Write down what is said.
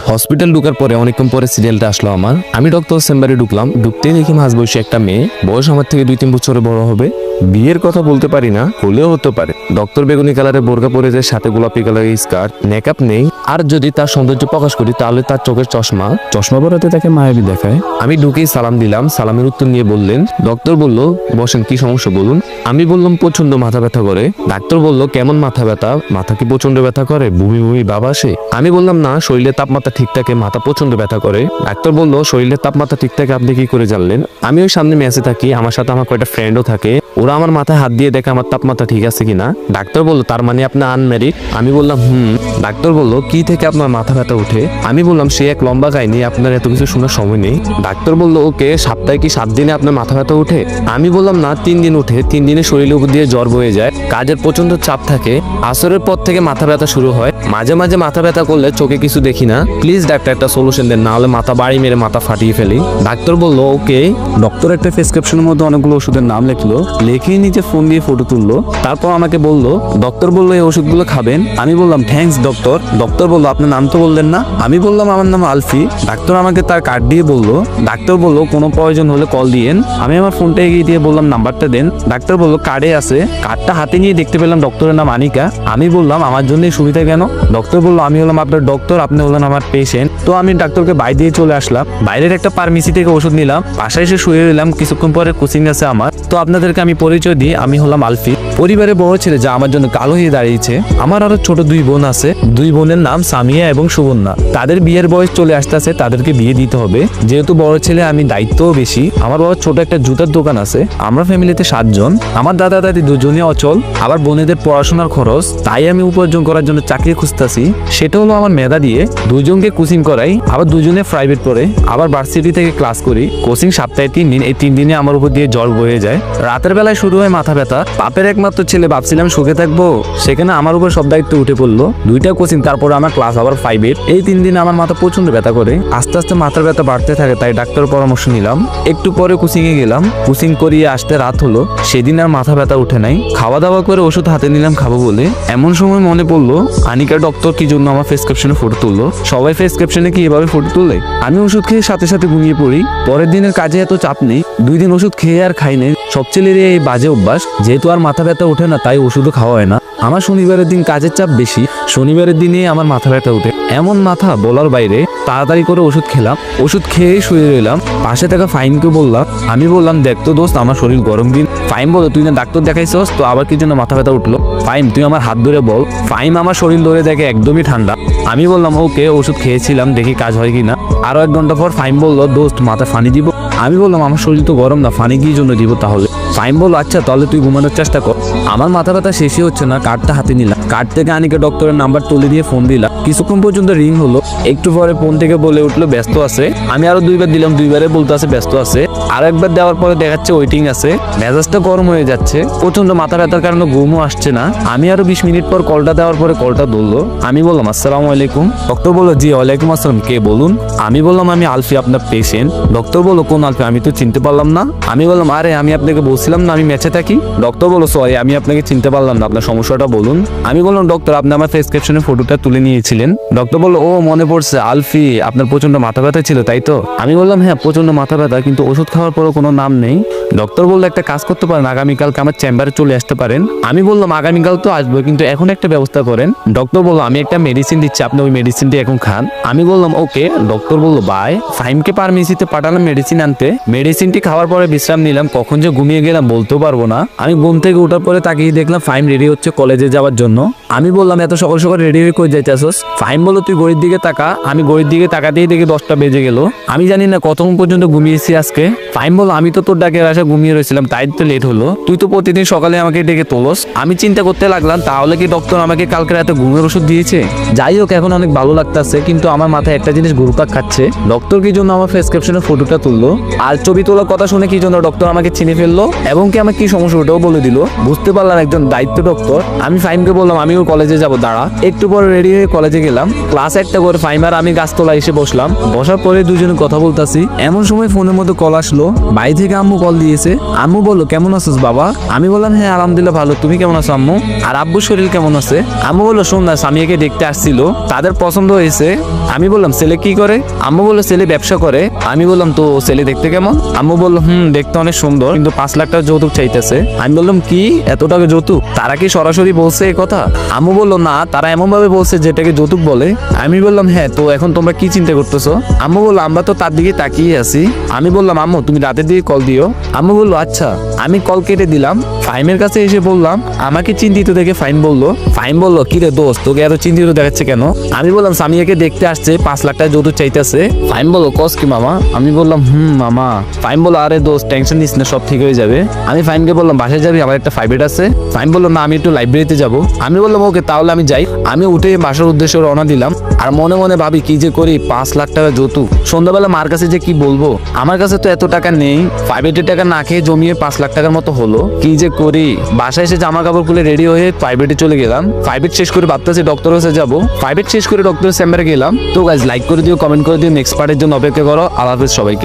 Hospital ঢুকার পরে অনেকক্ষণ পরে সিরিয়ালটা আসলো আমার। আমি ডক্টর চেম্বারে ঢুকলাম, ঢুকতেই দেখি মাঝ বয়সী একটা মেয়ে, বয়স আমার থেকে 2-3 বছরে বড় হবে। বিয়ের কথা বলতে পারি না, হলেও হতে পারে। ডক্টর বেগুনি কালারে বোরকা পরে যায়, সাথে গোলাপি কালারের স্কার্ট, মেকআপ নেই। আর যদি তার সৌন্দর্য প্রকাশ করি তাহলে তার চোখের চশমা পরাতে তাকে মায়াবী দেখায়। আমি ঢুকেই সালাম দিলাম, সালামের উত্তর নিয়ে বললেন, ডক্টর বলল বসেন, কি সমস্যা বলুন। আমি বললাম প্রচন্ড মাথা ব্যথা করে। ডাক্তার বলল কেমন মাথা ব্যথা, মাথা কি প্রচন্ড ব্যথা করে, বমি বমি ভাব আসে? আমি বললাম না, শরীরের তাপমাত্রা ঠিক থাকে, মাথা প্রচন্ড ব্যথা করে। ডাক্তার বলল শরীরের তাপমাত্রা ঠিক থাকে আপনি কি করে জানলেন? আমি ওই সামনে মেসে থাকি, আমার সাথে আমার কয়েকটা ফ্রেন্ডও থাকে, ওরা আমার মাথায় হাত দিয়ে দেখে আমার তাপমাত্রা ঠিক আছে কিনা। ডাক্তার বলল তার মানে আপনি আনম্যারিড? আমি বললাম ডাক্তার বলল কি থেকে আপনার মাথা ব্যথা উঠে? আমি বললাম সে এক লম্বা কাহিনী, আপনার এত কিছু শোনার সময় নেই। ডাক্তার বলল ওকে, সপ্তাহে কি 7 দিনে আপনার মাথা ব্যথা উঠে? আমি বললাম না, 3 দিন উঠে। 3 দিনে শরীরের উপর দিয়ে জ্বর বয়ে যায়, কাজের প্রচন্ড চাপ থাকে, আসরের পর থেকে মাথা ব্যথা শুরু হয়, মাঝে মাঝে মাথা ব্যথা করলে চোখে কিছু দেখি না। প্লিজ ডাক্তার একটা সলিউশন দেন, না হলে মাথা বাড়ি মেরে মাথা ফাটিয়ে ফেলি। ডাক্তার বলল ওকে। ডক্টর একটা প্রেসক্রিপশনের মধ্যে অনেকগুলো ওষুধের নাম লিখলো, লিখে নিজে ফোন দিয়ে ফটো তুললো, তারপর আমাকে বলল, ডক্টর বলল এই ওষুধগুলো খাবেন। আমি বললাম থ্যাঙ্কস ডক্টর। ডক্টর বলল আপনার নাম তো বললেন না। আমি বললাম আমার নাম আলফি। ডাক্তার আমাকে তার কার্ড দিয়ে বলল, ডাক্তার বলল কোনো প্রয়োজন হলে কল দিয়েন। আমি আমার ফোনটা এগিয়ে দিয়ে বললাম নাম্বারটা দেন। ডাক্তার বলল কার্ডে আছে। কার্ডটা হাতে নিয়ে দেখতে পেলাম ডক্টরের নাম আনিকা। আমি বললাম আমার জন্য সুবিধা কেন? ডক্টর বলল আমি হলাম আপনার ডক্টর, আপনি হলেন আমার পেশেন্ট। তো আমি ডাক্তারকে বাইরে দিয়ে চলে আসলাম, বাইরের একটা ফার্মেসি থেকে ওষুধ নিলাম, বাসায় এসে শুয়ে রইলাম। কিছুক্ষণ পরে কোচিং আছে আমার। তো আপনাদেরকে আমি পরিচয় দিই, আমি হলাম আলফি, পরিবারের বড় ছেলে যা আমার জন্য কালো হয়ে দাঁড়িয়েছে। আমার আরো ছোট 2 বোন আছে, 2 বোনের নাম সামিয়া এবং সুবর্ণা। তাদের বিয়ের বয়স চলে আসতেছে, তাদেরকে বিয়ে দিতে হবে। যেহেতু বড় ছেলে আমি, দায়িত্বও বেশি। আমার বাবার ছোট একটা জুতার দোকান আছে। আমরা ফ্যামিলিতে 7 জন। আমার দাদা দাদি দুজনই অচল, আবার বোনেদের পড়াশোনার খরচ, তাই আমি উপার্জন করার জন্য চাকরি খুঁজতেছি। সেটা হলো আমার মেধা দিয়ে 2 জনকে কোচিং করাই, আবার 2 জনে প্রাইভেট পড়ে, আবার ভার্সিটি থেকে ক্লাস করি। কোচিং সপ্তাহে 3 দিন, এই 3 দিনে আমার উপর দিয়ে জ্বর বয়ে যায়। রাতের বেলায় শুরু হয় মাথা ব্যথা। বাপের একমাত্র ছেলে, ভাবছিলাম সুখে থাকবো, সেখানে আমার উপর সব দায়িত্ব উঠে পড়লো। 2টা কোচিং, তারপরে আমার ক্লাস আবার 5-এর। এই 3 দিনে আমার মাথা প্রচন্ড ব্যথা করে। আস্তে আস্তে মাথার ব্যথা বাড়তে থাকে, তাই ডাক্তারের পরামর্শ নিলাম। একটু পরে কোচিং এ গেলাম, কোচিং করিয়ে আসতে রাত হলো। সেদিন আর মাথা ব্যথা উঠে নাই। খাওয়া দাওয়া করে ওষুধ হাতে নিলাম খাবো বলে, এমন সময় মনে পড়লো আনিকা ডক্টর কি জন্য আমার প্রেসক্রিপশনে ফটো তুললো। সবাই প্রেসক্রিপশনে কি এভাবে ফটো তুলে? আমি ওষুধ খেয়ে সাথে সাথে ঘুমিয়ে পড়ি। পরের দিনের কাজে এত চাপ নেই, 2 দিন ওষুধ খেয়ে আর খাই নেই। সব ছেলেরই এই বাজে অভ্যাস, যেহেতু আর মাথা ব্যথা ওঠে না তাই ওষুধও খাওয়া হয় না। আমার শনিবারের দিন কাজের চাপ বেশি, শনিবারের দিনে আমার মাথা ব্যথা উঠে, এমন মাথা বলার বাইরে। তাড়াতাড়ি করে ওষুধ খেলাম, ওষুধ খেয়েই শুয়ে রইলাম। পাশে থাকা ফাইমকে বললাম, আমি বললাম দেখ তো দোস্ত, আমার শরীর গরম দিন। ফাইম বলো তুই না ডাক্তার দেখাইছস, তো আবার কি জন্য মাথা ব্যথা উঠলো? ফাইম তুই আমার হাত ধরে বল। ফাইম আমার শরীর ধরে দেখে একদমই ঠান্ডা। আমি বললাম ওকে, ওষুধ খেয়েছিলাম, দেখি কাজ হয় কিনা। আরো 1 ঘন্টা পর ফাইম বললো, দোস্ত মাথা ফানি দিব। আমি বললাম আমার শরীর তো গরম না, ফানি কি জন্য দিব তাহলে? ফাইম বললো আচ্ছা তাহলে তুই ঘুমানোর চেষ্টা কর। আমার মাথা ব্যথা শেষই হচ্ছে না, কার্ডটা হাতে নিলাম, কার্ড থেকে আনিকা ডক্টরের নাম্বার তুলে দিয়ে ফোন দিলাম। কিছুক্ষণ পর্যন্ত রিং হলো, একটু পরে ফোন থেকে বলে উঠলো ব্যস্ত আছে। আমি আরো 2 বার দিলাম, 2 বারে বলতে আছে ব্যস্ত আছে। আর একবার দেওয়ার পরে দেখাচ্ছে ওয়েটিং আছে। মেজাজটা গরম হয়ে যাচ্ছে, প্রচন্ড মাথা ব্যথার কারণে ঘুমও আসছে না। আমি আরো 20 মিনিট পর কলটা দেওয়ার পরে কলটা ধরলো। আমি বললাম আসসালামু আলাইকুম। ডক্টর বললো জি ওয়ালাইকুম আসসালাম, কে বলুন? আমি বললাম আমি আলফি, আপনার পেশেন্ট। ডক্টর বললো কোন আলফি, আমি তো চিনতে পারলাম না। আমি বললাম আরে আমি আপনাকে বলছিলাম না আমি ম্যাচে থাকি। ডক্টর বললো সরি আমি আপনাকে চিনতে পারলাম না, আপনার সমস্যাটা বলুন। আমি বললাম ডক্টর আপনি আমার প্রেসক্রিপশনে ফটোটা তুলে নিয়েছিলেন। ডক্টর বললো ও মনে পড়ছে আলফি, আপনার প্রচন্ড মাথা ব্যথা ছিল তাই তো? আমি বললাম হ্যাঁ প্রচন্ড মাথা ব্যথা, কিন্তু ওষুধ খাওয়ার পরও কোনো নাম নেই। ডক্টর বললো একটা কাজ করতে পারেন, আগামীকালকে আমার চেম্বারে চলে আসতে পারেন। আমি বললাম আগামীকাল তো আসবো, কিন্তু এখন একটা ব্যবস্থা করেন। ডক্টর বললো আমি একটা মেডিসিন দিচ্ছি, আপনি ওই মেডিসিনটি এখন খান। আমি বললাম ওকে। ডক্টর বললো বাই। ফাইমকে ফার্মেসিতে পাঠালাম মেডিসিন আনতে। মেডিসিনটি খাওয়ার পরে বিশ্রাম নিলাম, কখন যে ঘুমিয়ে গেলাম বলতেও পারবো না। আমি ঘুম থেকে ওঠার পরে তাকিয়ে দেখলাম ফাইম রেডি হচ্ছে কলেজে যাওয়ার জন্য। আমি বললাম এত সকাল সকাল রেডি হয়ে কই যাইতেছস? ফাইম বললো তুই ঘড়ির দিকে তাকা। আমি ঘড়ির দিকে তাকাতেই দেখি 10টা বেজে গেল। আমি জানি না কতক্ষণ পর্যন্ত ঘুমিয়েছি আজকে। ফাইম বললো আমি তো তোর ডাকের আশা ঘুমিয়ে রয়েছিলাম, তাই তো লেট হলো। তুই তো প্রতিদিন সকালে আমাকে ডেকে তোলস। আমি চিন্তা করতে লাগলাম তাহলে কি ডক্টর আমাকে কালকে রাতে ঘুমের ওষুধ দিয়েছে? যাই হোক এখন অনেক ভালো লাগতেছে, কিন্তু আমার মাথায় একটা জিনিস ঘুরপাক খাচ্ছে। ডক্টর কি জন্য আমার প্রেসক্রিপশনের ফটোটা তুললো? আর ছবি তোলার কথা শুনে কি জন্য ডক্টর আমাকে চিনে ফেললো এবং কি আমাকে কি সমস্যা ওটাও বলে দিল। বুঝতে পারলাম একজন দায়িত্ব ডক্টর। আমি ফাইমকে বললাম আমিও কলেজে যাব, দাঁড়া। একটু পরে রেডি হয়ে কলেজে গেলাম। ক্লাস একটা করে ফাইম আর আমি গাছতলায় এসে বসলাম। বসার পরে দুজনে কথা বলতাছি, এমন সময় ফোনের মধ্যে কল আসলো। বাড়ি থেকে আম্মু কল দিয়েছে। আম্মু বললো কেমন আছিস বাবা? আমি বললাম হ্যাঁ আলহামদুলিল্লাহ ভালো, তুমি কেমন আছো আম্মু? আর আব্বুর শরীর কেমন আছে? আম্মু বললো শোন না, সামিয়াকে দেখতে আসছিল, তাদের পছন্দ হয়েছে। আমি বললাম ছেলে কি করে? আম্মু বললো ছেলে ব্যবসা করে। আমি বললাম তো ছেলে দেখতে কেমন? আম্মু বললো দেখতে অনেক সুন্দর, কিন্তু 5 লাখ টাকা যৌতুক চাইতেছে। আমি বললাম কি এত টাকা যৌতুক? তারা কি সরাসরি বলছে এই কথা? আম্মু বললো না, তারা এমন ভাবে বলছে যেটাকে যৌতুক বলে। আমি বললাম হ্যাঁ, তো এখন তোমরা কি চিন্তা করতেছো? আম্মু বললো আমরা তো তার দিকে তাকিয়ে আছি। আমি বললাম আম্মু তুমি রাতের দিকে কল দিও। আম্মু বললো আচ্ছা। আমি কল কেটে দিলাম। ফাইমের কাছে এসে বললাম, আমাকে চিন্তিত দেখে ফাইম বললো কি রে দোস্ত, তোকে এত চিন্তিত দেখাচ্ছে কেন? আমি বললাম সামিয়াকে দেখতে আসছে, 5 লাখ টাকা যৌতুক চাইতেছে। ফাইম বললো কস কি মামা? আমি বললাম মামা। ফাইম বললো আরে দোস্ত টেনশন নিস না, সব ঠিক হয়ে যাবে। আমি ফাইমকে বললাম বাসায় যাবি, আমার একটা প্রাইভেট আছে। ফাইম বললো না, আমি একটু লাইব্রেরিতে যাব। আমি বললাম ওকে তাহলে আমি যাই। আমি উঠে বাসার উদ্দেশ্যে রওনা দিলাম। আর মনে মনে ভাবি কি যে করি, 5 লাখ টাকা যৌতুক। সন্ধ্যাবেলা মার কাছে যে কি বলবো, আমার কাছে তো এত টাকা নেই। প্রাইভেটের টাকা না খেয়ে জমিয়ে 5 লাখ টাকার মতো হলো, কি যে করি। বাসায় এসে জামা কাপড় খুলে রেডি হয়ে প্রাইভেটে চলে গেলাম। প্রাইভেট শেষ করে ভাবতেছি ডক্টর কাছে যাবো। প্রাইভেট শেষ করে ডক্টর চেম্বারে গেলাম। তো গাইজ লাইক করে দিও, কমেন্ট করে দিও, নেক্সট পার্টের জন্য অপেক্ষা করো। আল্লাহ হাফেজ সবাইকে।